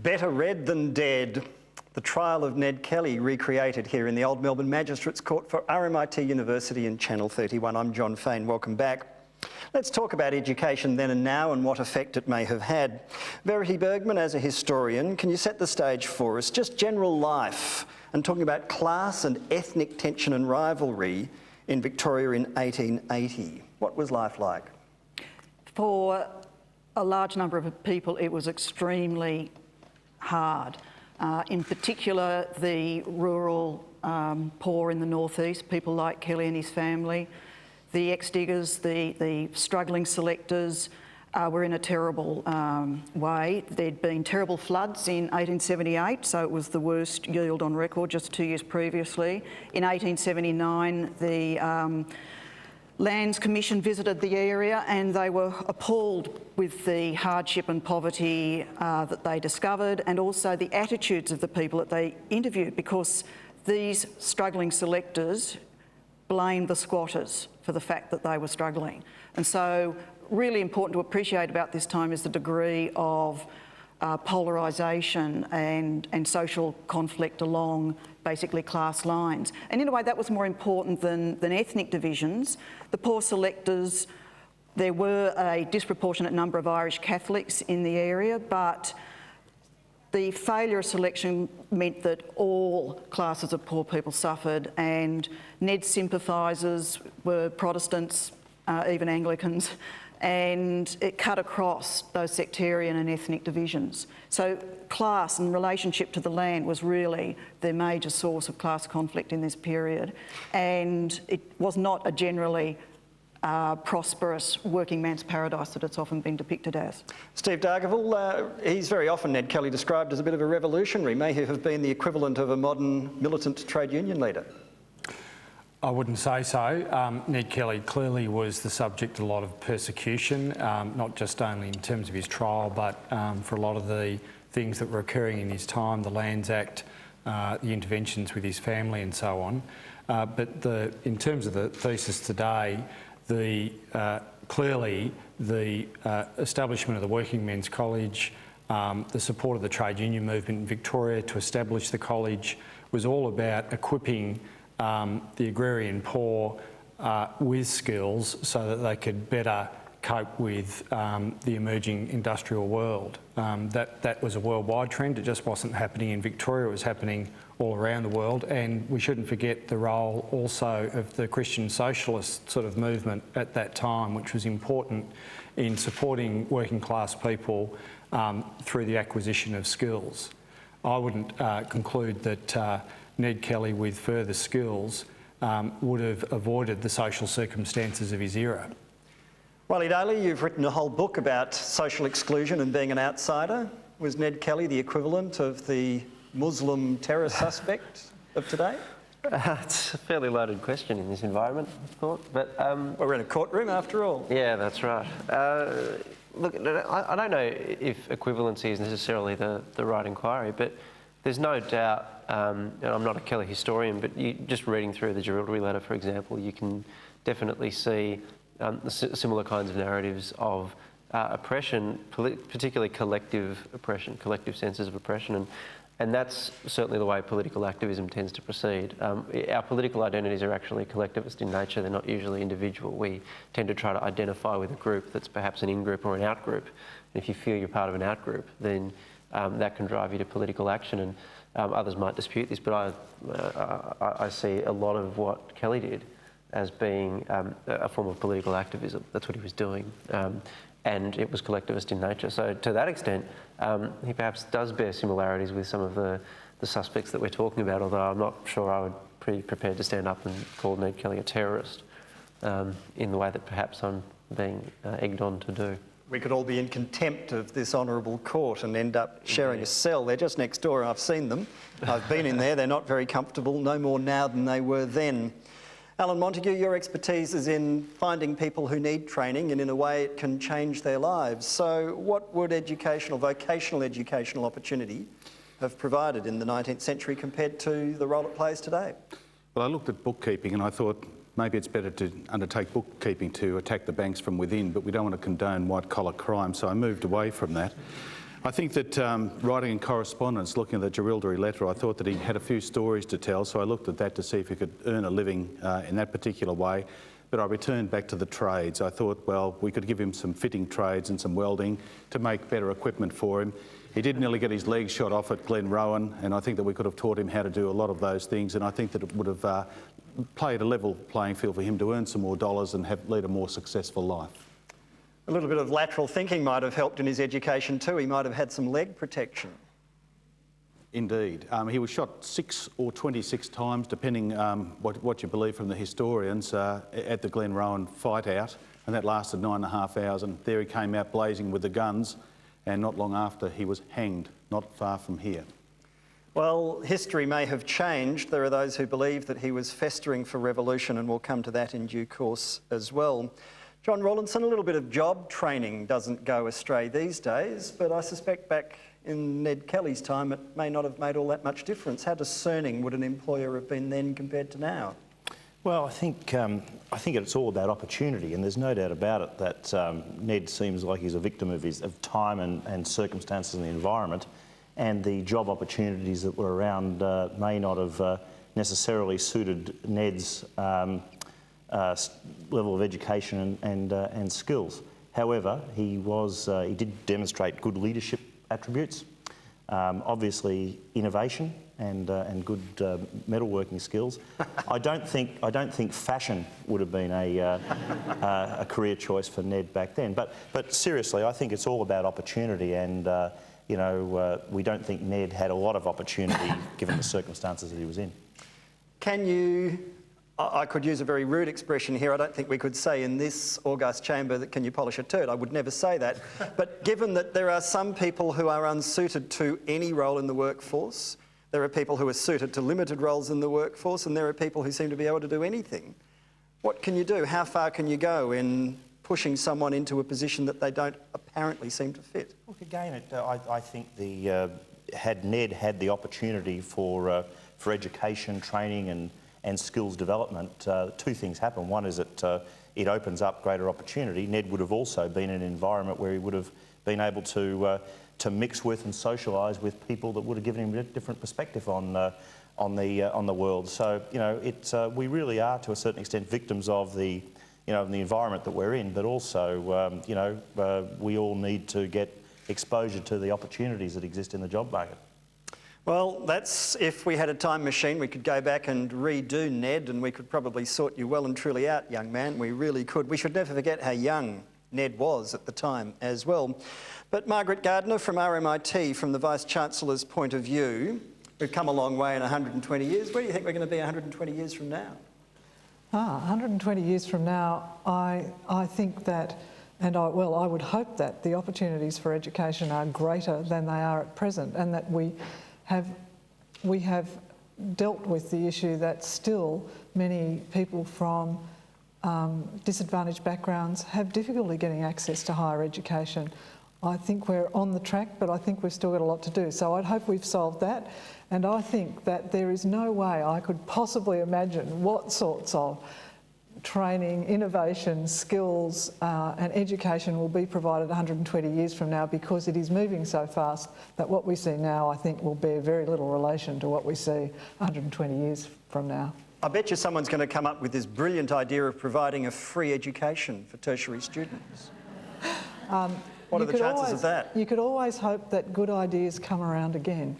Better read than dead. The trial of Ned Kelly recreated here in the Old Melbourne Magistrates Court for RMIT University and Channel 31. I'm John Fain, welcome back. Let's talk about education then and now and what effect it may have had. Verity Bergman, as a historian, can you set the stage for us? Just general life and talking about class and ethnic tension and rivalry in Victoria in 1880. What was life like? For a large number of people, it was extremely hard. In particular, the rural poor in the northeast, people like Kelly and his family, the ex-diggers, the struggling selectors were in a terrible way. There'd been terrible floods in 1878, so it was the worst yield on record just 2 years previously. In 1879, the Lands Commission visited the area and they were appalled with the hardship and poverty that they discovered, and also the attitudes of the people that they interviewed, because these struggling selectors blamed the squatters for the fact that they were struggling. And so really important to appreciate about this time is the degree of polarisation and social conflict along basically class lines. And in a way that was more important than ethnic divisions. The poor selectors, there were a disproportionate number of Irish Catholics in the area, but the failure of selection meant that all classes of poor people suffered, and Ned's sympathisers were Protestants, even Anglicans, and it cut across those sectarian and ethnic divisions. So class and relationship to the land was really the major source of class conflict in this period, and it was not a generally prosperous working man's paradise that it's often been depicted as. Steve Dargaville, he's very often, Ned Kelly, described as a bit of a revolutionary. May he have been the equivalent of a modern militant trade union leader? I wouldn't say so. Ned Kelly clearly was the subject of a lot of persecution, not just only in terms of his trial, but for a lot of the things that were occurring in his time, the Lands Act, the interventions with his family and so on. But in terms of the thesis today, clearly the establishment of the Working Men's College, the support of the trade union movement in Victoria to establish the college was all about equipping the agrarian poor with skills so that they could better cope with the emerging industrial world. That was a worldwide trend. It just wasn't happening in Victoria, it was happening all around the world, and we shouldn't forget the role also of the Christian socialist sort of movement at that time, which was important in supporting working class people through the acquisition of skills. I wouldn't conclude that Ned Kelly, with further skills, would have avoided the social circumstances of his era. Riley Daly, you've written a whole book about social exclusion and being an outsider. Was Ned Kelly the equivalent of the Muslim terror suspect of today? It's a fairly loaded question in this environment, I thought. But we're in a courtroom after all. Yeah, that's right. Look, I don't know if equivalency is necessarily the right inquiry, but there's no doubt, and I'm not a Kelly historian, but just reading through the Jerilderie letter, for example, you can definitely see similar kinds of narratives of oppression, particularly collective oppression, collective senses of oppression, and that's certainly the way political activism tends to proceed. Our political identities are actually collectivist in nature, they're not usually individual. We tend to try to identify with a group that's perhaps an in-group or an out-group. And if you feel you're part of an out-group, then that can drive you to political action, and others might dispute this, but I see a lot of what Kelly did as being a form of political activism. That's what he was doing. And it was collectivist in nature. So to that extent, he perhaps does bear similarities with some of the suspects that we're talking about, although I'm not sure I would be prepared to stand up and call Ned Kelly a terrorist in the way that perhaps I'm being egged on to do. We could all be in contempt of this honourable court and end up sharing a cell. They're just next door. I've seen them. I've been in there. They're not very comfortable, no more now than they were then. Alan Montague, your expertise is in finding people who need training, and in a way it can change their lives. So what would vocational educational opportunity have provided in the 19th century compared to the role it plays today? Well, I looked at bookkeeping and I thought maybe it's better to undertake bookkeeping to attack the banks from within, but we don't want to condone white-collar crime, so I moved away from that. I think that writing in correspondence, looking at the Jerilderie letter, I thought that he had a few stories to tell, so I looked at that to see if he could earn a living in that particular way. But I returned back to the trades. I thought, well, we could give him some fitting trades and some welding to make better equipment for him. He did nearly get his legs shot off at Glenrowan, and I think that we could have taught him how to do a lot of those things, and I think that it would have played a level playing field for him to earn some more dollars and lead a more successful life. A little bit of lateral thinking might have helped in his education too. He might have had some leg protection. Indeed. He was shot 6 or 26 times, depending what you believe from the historians, at the Glenrowan fight out, and that lasted 9.5 hours, and there he came out blazing with the guns, and not long after he was hanged, not far from here. Well, history may have changed. There are those who believe that he was festering for revolution, and we'll come to that in due course as well. John Rawlinson, a little bit of job training doesn't go astray these days, but I suspect back in Ned Kelly's time it may not have made all that much difference. How discerning would an employer have been then compared to now? Well, I think it's all about opportunity, and there's no doubt about it that Ned seems like he's a victim of time and circumstances in the environment, and the job opportunities that were around may not have necessarily suited Ned's level of education and skills. However, he did demonstrate good leadership attributes, obviously innovation and good metalworking skills. I don't think fashion would have been a career choice for Ned back then. But seriously, I think it's all about opportunity, and we don't think Ned had a lot of opportunity given the circumstances that he was in. Can you, I could use a very rude expression here, I don't think we could say in this august chamber that can you polish a turd, I would never say that. But given that there are some people who are unsuited to any role in the workforce, there are people who are suited to limited roles in the workforce, and there are people who seem to be able to do anything. What can you do? How far can you go in pushing someone into a position that they don't apparently seem to fit? Look, again, I think had Ned had the opportunity for education, training and skills development, two things happen. One is that it opens up greater opportunity. Ned would have also been in an environment where he would have been able to mix with and socialise with people that would have given him a different perspective on the world. So we really are to a certain extent victims of the environment that we're in, but also we all need to get exposure to the opportunities that exist in the job market. Well, that's, if we had a time machine, we could go back and redo Ned, and we could probably sort you well and truly out, young man. We really could. We should never forget how young Ned was at the time as well. But Margaret Gardner from RMIT, from the Vice-Chancellor's point of view, we've come a long way in 120 years. Where do you think we're going to be 120 years from now? 120 years from now, I think that, and I would hope that the opportunities for education are greater than they are at present, and that we have dealt with the issue that still many people from disadvantaged backgrounds have difficulty getting access to higher education. I think we're on the track, but I think we've still got a lot to do. So I'd hope we've solved that. And I think that there is no way I could possibly imagine what sorts of training, innovation, skills and education will be provided 120 years from now, because it is moving so fast that what we see now, I think, will bear very little relation to what we see 120 years from now. I bet you someone's going to come up with this brilliant idea of providing a free education for tertiary students. What are the chances of that? You could always hope that good ideas come around again.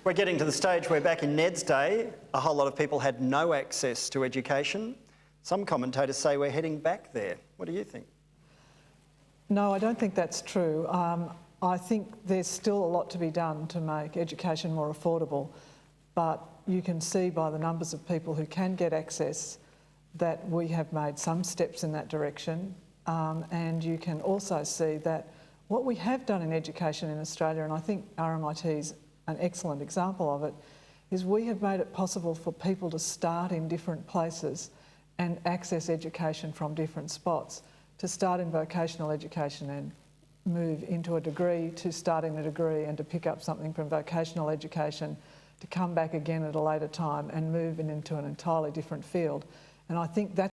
We're getting to the stage where back in Ned's day, a whole lot of people had no access to education. Some commentators say we're heading back there. What do you think? No, I don't think that's true. I think there's still a lot to be done to make education more affordable, but you can see by the numbers of people who can get access that we have made some steps in that direction. And you can also see that what we have done in education in Australia, and I think RMIT's an excellent example of it, is we have made it possible for people to start in different places and access education from different spots. To start in vocational education and move into a degree, to starting a degree and to pick up something from vocational education, to come back again at a later time and move into an entirely different field. And I think that's